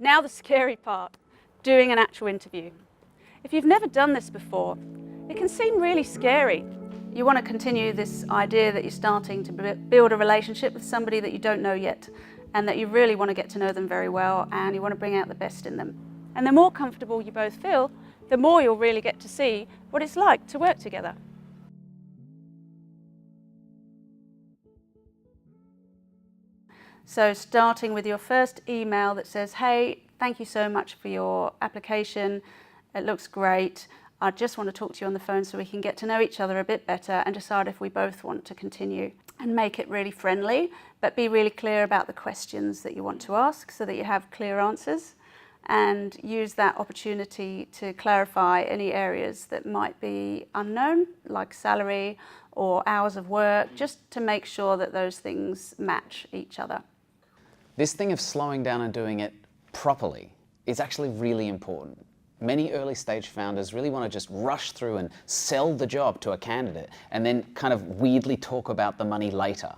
Now the scary part, doing an actual interview. If you've never done this before, it can seem really scary. You want to continue this idea that you're starting to build a relationship with somebody that you don't know yet, and that you really want to get to know them very well, and you want to bring out the best in them. And the more comfortable you both feel, the more you'll really get to see what it's like to work together. So starting with your first email that says, hey, thank you so much for your application. It looks great. I just want to talk to you on the phone so we can get to know each other a bit better and decide if we both want to continue. And make it really friendly, but be really clear about the questions that you want to ask so that you have clear answers. And use that opportunity to clarify any areas that might be unknown, like salary or hours of work, just to make sure that those things match each other. This thing of slowing down and doing it properly is actually really important. Many early stage founders really want to just rush through and sell the job to a candidate and then kind of weirdly talk about the money later.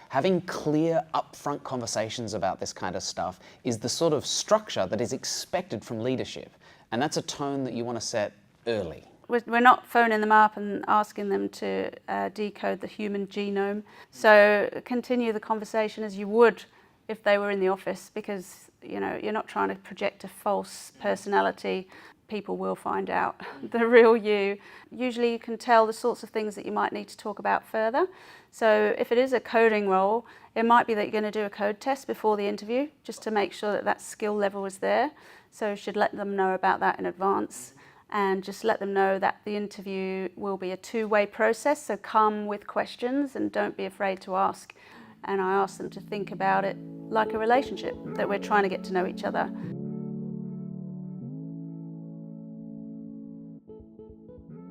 Having clear, upfront conversations about this kind of stuff is the sort of structure that is expected from leadership, and that's a tone that you want to set early. We're not phoning them up and asking them to decode the human genome. So continue the conversation as you would if they were in the office, because you're not trying to project a false personality. People will find out the real you. Usually you can tell the sorts of things that you might need to talk about further. So if it is a coding role, it might be that you're going to do a code test before the interview, just to make sure that that skill level is there. So you should let them know about that in advance, and just let them know that the interview will be a two-way process. So come with questions and don't be afraid to ask. And I ask them to think about it like a relationship, that we're trying to get to know each other.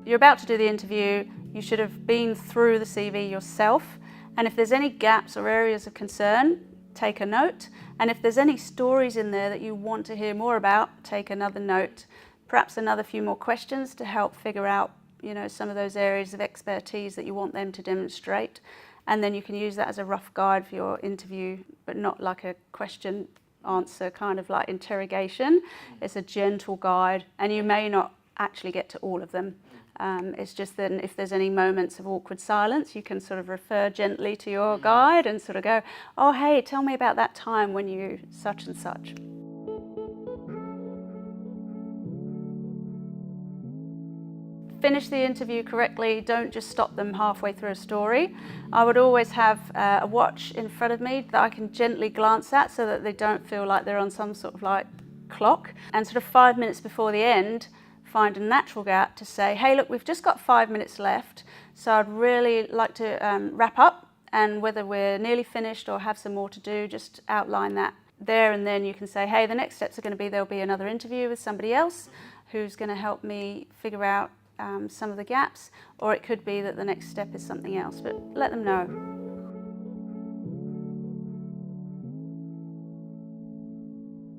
You're about to do the interview, you should have been through the CV yourself, and if there's any gaps or areas of concern, take a note, and if there's any stories in there that you want to hear more about, take another note, perhaps another few more questions to help figure out some of those areas of expertise that you want them to demonstrate, and then you can use that as a rough guide for your interview, but not like a question answer kind of like interrogation. It's a gentle guide, and you may not actually get to all of them. It's just that if there's any moments of awkward silence, you can sort of refer gently to your guide and sort of go, oh, hey, tell me about that time when you such and such. Finish the interview correctly, don't just stop them halfway through a story. I would always have a watch in front of me that I can gently glance at so that they don't feel like they're on some sort of like clock. And sort of 5 minutes before the end, find a natural gap to say, hey, look, we've just got 5 minutes left, so I'd really like to wrap up, and whether we're nearly finished or have some more to do, just outline that there, and then you can say, hey, the next steps are going to be there'll be another interview with somebody else who's going to help me figure out some of the gaps, or it could be that the next step is something else, but let them know.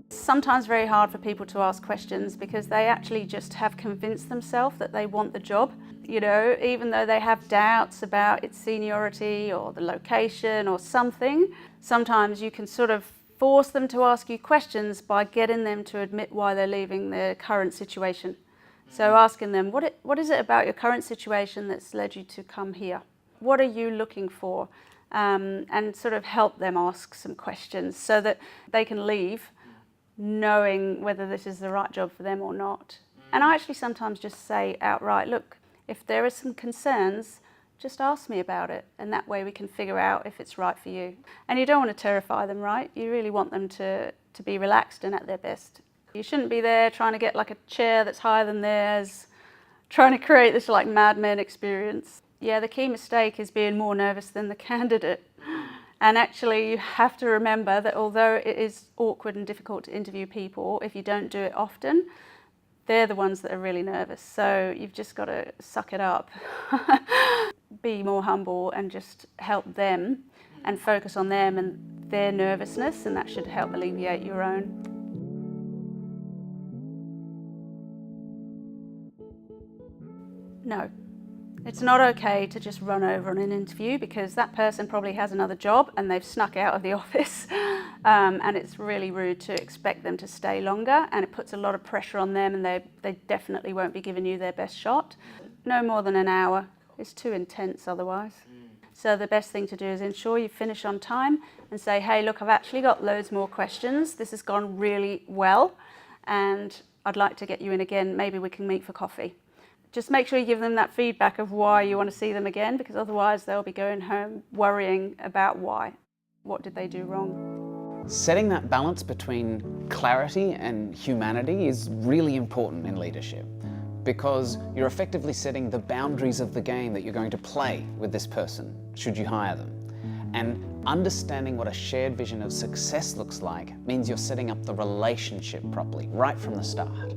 Sometimes very hard for people to ask questions because they actually just have convinced themselves that they want the job. Even though they have doubts about its seniority or the location or something, sometimes you can sort of force them to ask you questions by getting them to admit why they're leaving their current situation. So asking them, what is it about your current situation that's led you to come here? What are you looking for? And sort of help them ask some questions so that they can leave knowing whether this is the right job for them or not. And I actually sometimes just say outright, look, if there are some concerns, just ask me about it, and that way we can figure out if it's right for you. And you don't want to terrify them, right? You really want them to be relaxed and at their best. You shouldn't be there trying to get like a chair that's higher than theirs, trying to create this like Mad Men experience. Yeah, the key mistake is being more nervous than the candidate. And actually you have to remember that although it is awkward and difficult to interview people, if you don't do it often, they're the ones that are really nervous. So you've just got to suck it up. Be more humble and just help them and focus on them and their nervousness, and that should help alleviate your own. No, It's not okay to just run over on an interview, because that person probably has another job and they've snuck out of the office. And it's really rude to expect them to stay longer, and it puts a lot of pressure on them, and they definitely won't be giving you their best shot. No more than an hour. It's too intense otherwise. So the best thing to do is ensure you finish on time and say, hey, look, I've actually got loads more questions. This has gone really well, and I'd like to get you in again. Maybe we can meet for coffee. Just make sure you give them that feedback of why you want to see them again, because otherwise they'll be going home worrying about why. What did they do wrong? Setting that balance between clarity and humanity is really important in leadership, because you're effectively setting the boundaries of the game that you're going to play with this person, should you hire them. And understanding what a shared vision of success looks like means you're setting up the relationship properly right from the start.